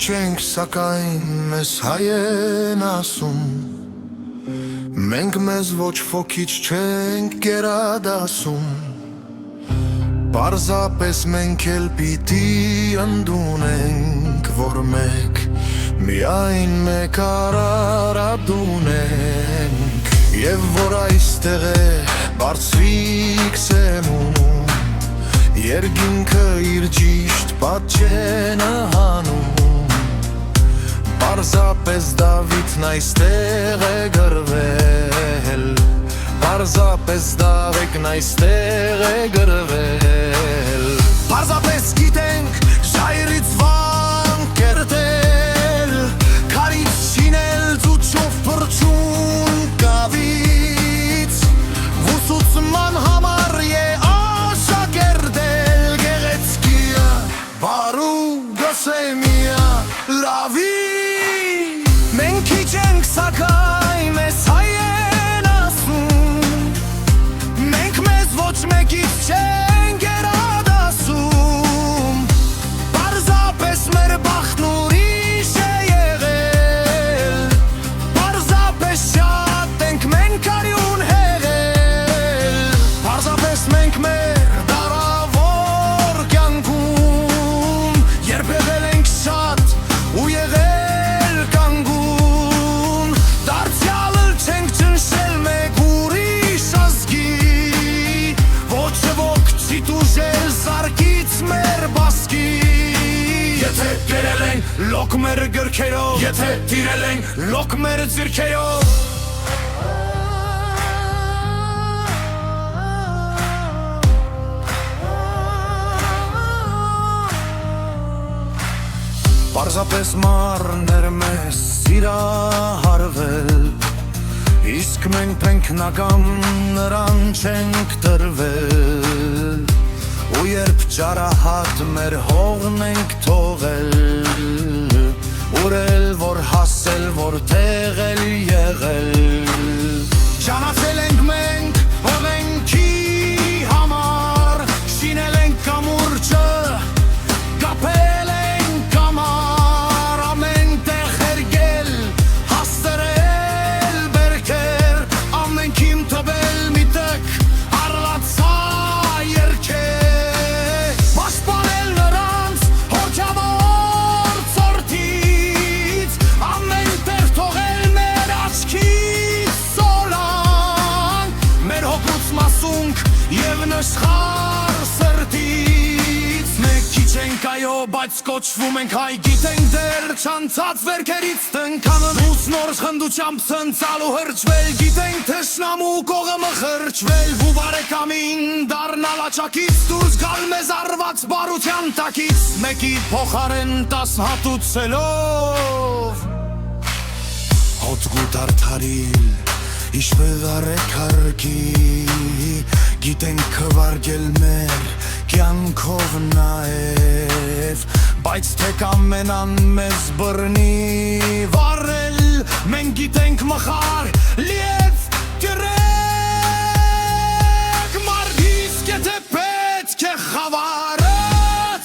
չենք, սակայն մեզ հայ են ասում, մենք մեզ ոչ ոքիչ չենք գերադասում, պարզապես մենք էլ պիտի ընդունենք, որ մեկ միայն մեկ արարատուն ենք, և որ այստեղ է բարձրիկ սեմում, երկինքը իր ճիշտ պատճենը հանում, պարզապես Դավիթն այստեղ է գրվել, պարզապես Դավիթն այստեղ է գրվել, պարզապես գիտենք ժայռից վան կերտել, քարից շինել ծուչով փրչուն կավից, վուսուցման համար է աշակերտել գեղեցկիը, բարու գսեմիա լավի, մենք քիչ ենք, սակայն մեզ հայ են ասում, մենք մեզ ոչ մեկից չենք գերադասում, պարզապես մեր բախտն ուրիշ է եղել, պարզապես շատ ենք մենք արյուն հեղել, պարզապես մենք մեր դարավոր կյանքում երբ եղել ենք շատ ու եղել կանգուն, դարձյալը չենք ճնշել մեկ ուրիշ ազգի, ոչ ոք չի տուժել զարկից մեր բասկի, եթե կերել ենք լոկ մեր գրքերով, եթե տիրել ենք լոկ մեր ձիրքերով, պարզապես մարներ մեզ սիրահարվել, իսկ մենք պենքնական նրան չենք տրվել, ու երբ ճարահատ մեր հողն ենք թողել, ուրել որ հասել որտեղ էլ եղել, ճանաչել ենք մենք հողենքի համար, շինել ենք կամուրջը, կապել ենք կամար, ամեն տեղ հերգել, հաստրել բերքեր, ամենքիմ տվել մի տեք, արլացա երկեր, պաշտպանել նրանց հոգևոր ծորտից, ամեն տեղ թողել մեր աչքից սոլանք, մեր հոգուց մասունք և նշխար սրտից, մենք քիչ ենք այո, բայց կոչվում ենք հայ, գիտենք դեռ չանցած վերքերից տնկանն ուս նոր խնդուճամբ ցնցալ ու հրճվել, գիտենք թշնամու կողմը խրճվել, ու բարեկամին դառնալ աչակից, դուրս գալ մեզ արված բարության տակից, մեկի փոխարեն 10 հատուցելով, հոտգուտ արդարիլ իշպեղ արեքարկի, գիտենք քվարգել մեր կյանքով նաև, բայց թե կամենան մեզ բռնի վարել, մենք գիտենք մխար լիև կրեք, մարդիսկ եթե պետք է խավարը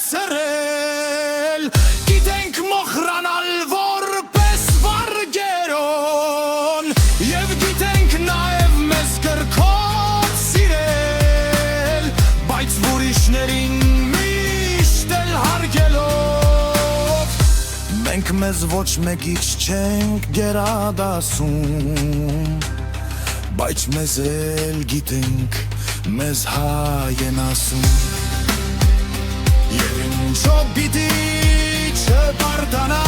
ծրել, գիտենք մոխրանալ որպես վարգերոն, և գիտենք նաև մեզ գրքով սիրել, բայց ուրիշներին միշտ էլ հարգելով, մենք մեզ ոչ մեկից չենք գերադասում, բայց մեզ էլ գիտենք մեզ հայ են ասում, և ինչո պիտի չպարտանանք,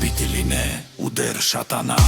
պիտի լինե ու դեռ շատանա։